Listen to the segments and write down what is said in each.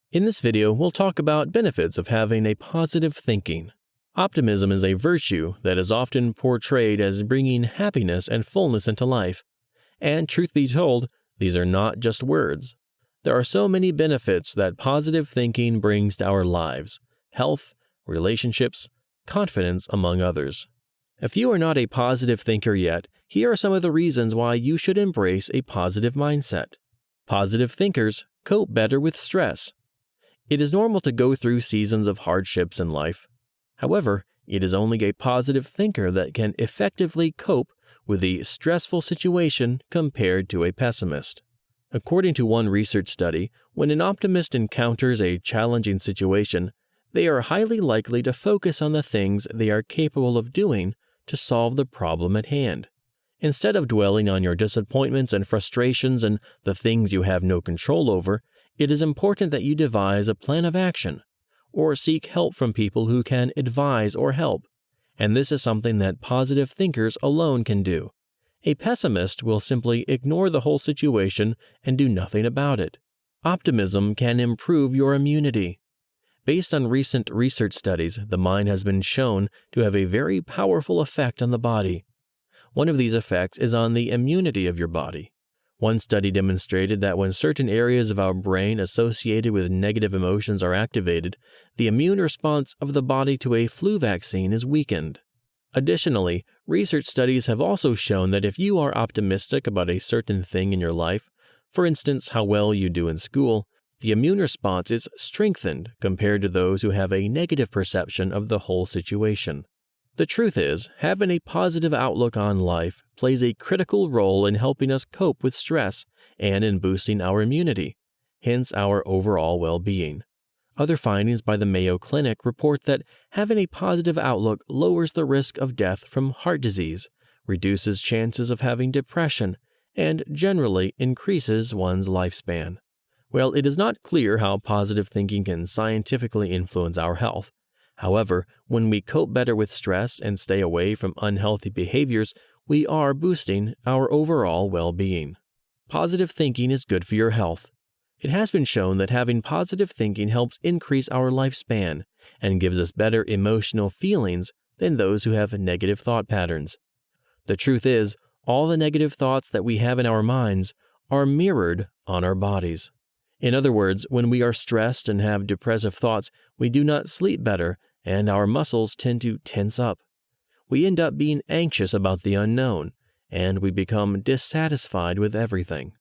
In this video, we'll talk about benefits of having a positive thinking. Optimism is a virtue that is often portrayed as bringing happiness and fullness into life. And truth be told, these are not just words. There are so many benefits that positive thinking brings to our lives: health, relationships, confidence, among others. If you are not a positive thinker yet, here are some of the reasons why you should embrace a positive mindset. Positive thinkers cope better with stress. It is normal to go through seasons of hardships in life. However, it is only a positive thinker that can effectively cope with a stressful situation compared to a pessimist. According to one research study, when an optimist encounters a challenging situation, they are highly likely to focus on the things they are capable of doing to solve the problem at hand. Instead of dwelling on your disappointments and frustrations and the things you have no control over, it is important that you devise a plan of action or seek help from people who can advise or help, and this is something that positive thinkers alone can do. A pessimist will simply ignore the whole situation and do nothing about it. Optimism can improve your immunity. Based on recent research studies, the mind has been shown to have a very powerful effect on the body. One of these effects is on the immunity of your body. One study demonstrated that when certain areas of our brain associated with negative emotions are activated, the immune response of the body to a flu vaccine is weakened. Additionally, research studies have also shown that if you are optimistic about a certain thing in your life, for instance, how well you do in school, the immune response is strengthened compared to those who have a negative perception of the whole situation. The truth is, having a positive outlook on life plays a critical role in helping us cope with stress and in boosting our immunity, hence our overall well-being. Other findings by the Mayo Clinic report that having a positive outlook lowers the risk of death from heart disease, reduces chances of having depression, and generally increases one's lifespan. While it is not clear how positive thinking can scientifically influence our health, however, when we cope better with stress and stay away from unhealthy behaviors, we are boosting our overall well-being. Positive thinking is good for your health. It has been shown that having positive thinking helps increase our lifespan and gives us better emotional feelings than those who have negative thought patterns. The truth is, all the negative thoughts that we have in our minds are mirrored on our bodies. In other words, when we are stressed and have depressive thoughts, we do not sleep better and our muscles tend to tense up. We end up being anxious about the unknown, and we become dissatisfied with everything.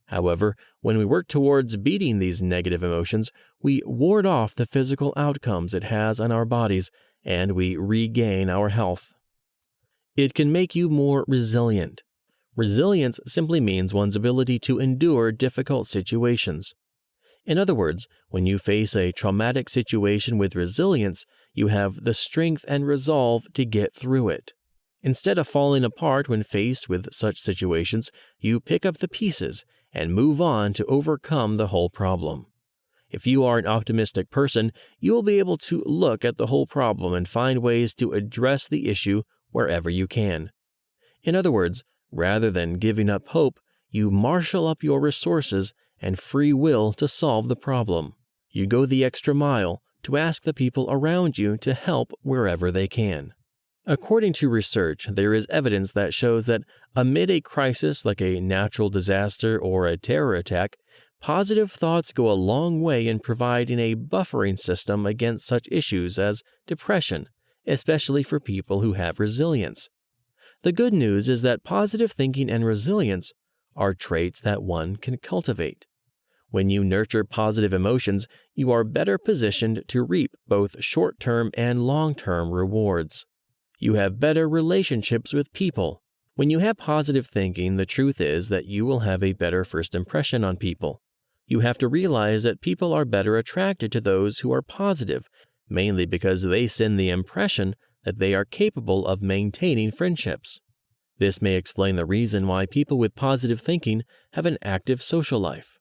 However, when we work towards beating these negative emotions, we ward off the physical outcomes it has on our bodies, and we regain our health. It can make you more resilient. Resilience simply means one's ability to endure difficult situations. In other words, when you face a traumatic situation with resilience, you have the strength and resolve to get through it. Instead of falling apart when faced with such situations, you pick up the pieces and move on to overcome the whole problem. If you are an optimistic person, you will be able to look at the whole problem and find ways to address the issue wherever you can. In other words, rather than giving up hope, you marshal up your resources and free will to solve the problem. You go the extra mile to ask the people around you to help wherever they can. According to research, there is evidence that shows that amid a crisis like a natural disaster or a terror attack, positive thoughts go a long way in providing a buffering system against such issues as depression, especially for people who have resilience. The good news is that positive thinking and resilience are traits that one can cultivate. When you nurture positive emotions, you are better positioned to reap both short-term and long-term rewards. You have better relationships with people. When you have positive thinking, the truth is that you will have a better first impression on people. You have to realize that people are better attracted to those who are positive, mainly because they send the impression that they are capable of maintaining friendships. This may explain the reason why people with positive thinking have an active social life.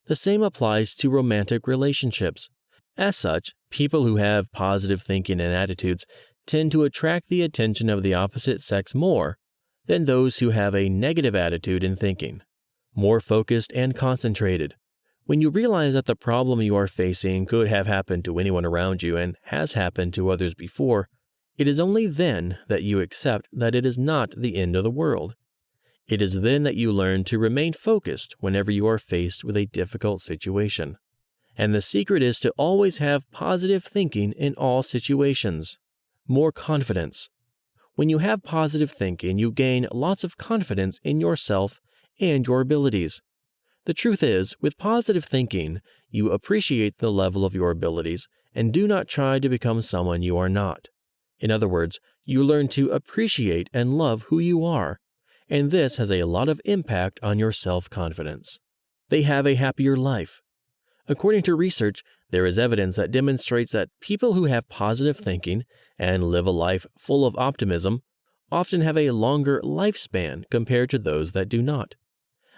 The same applies to romantic relationships. As such, people who have positive thinking and attitudes tend to attract the attention of the opposite sex more than those who have a negative attitude and thinking, more focused and concentrated. When you realize that the problem you are facing could have happened to anyone around you and has happened to others before, it is only then that you accept that it is not the end of the world. It is then that you learn to remain focused whenever you are faced with a difficult situation. And the secret is to always have positive thinking in all situations. More confidence. When you have positive thinking, you gain lots of confidence in yourself and your abilities. The truth is, with positive thinking, you appreciate the level of your abilities and do not try to become someone you are not. In other words, you learn to appreciate and love who you are, and this has a lot of impact on your self-confidence. They have a happier life. According to research, there is evidence that demonstrates that people who have positive thinking and live a life full of optimism often have a longer lifespan compared to those that do not.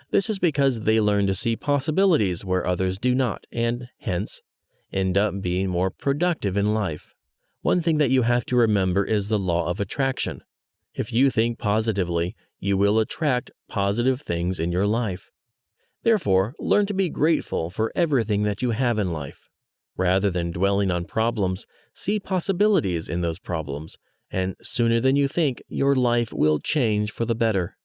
This is because they learn to see possibilities where others do not, and hence, end up being more productive in life. One thing that you have to remember is the law of attraction. If you think positively, you will attract positive things in your life. Therefore, learn to be grateful for everything that you have in life. Rather than dwelling on problems, see possibilities in those problems, and sooner than you think, your life will change for the better.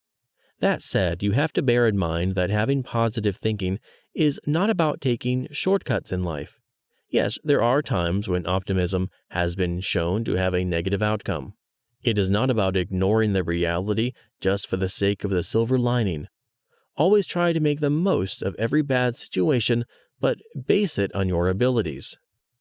That said, you have to bear in mind that having positive thinking is not about taking shortcuts in life. Yes, there are times when optimism has been shown to have a negative outcome. It is not about ignoring the reality just for the sake of the silver lining. Always try to make the most of every bad situation, but base it on your abilities.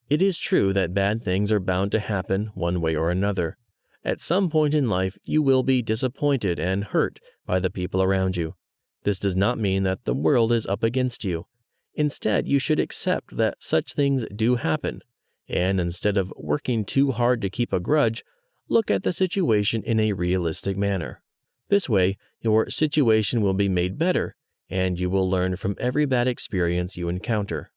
It is true that bad things are bound to happen one way or another. At some point in life, you will be disappointed and hurt by the people around you. This does not mean that the world is up against you. Instead, you should accept that such things do happen, and instead of working too hard to keep a grudge, look at the situation in a realistic manner. This way, your situation will be made better, and you will learn from every bad experience you encounter.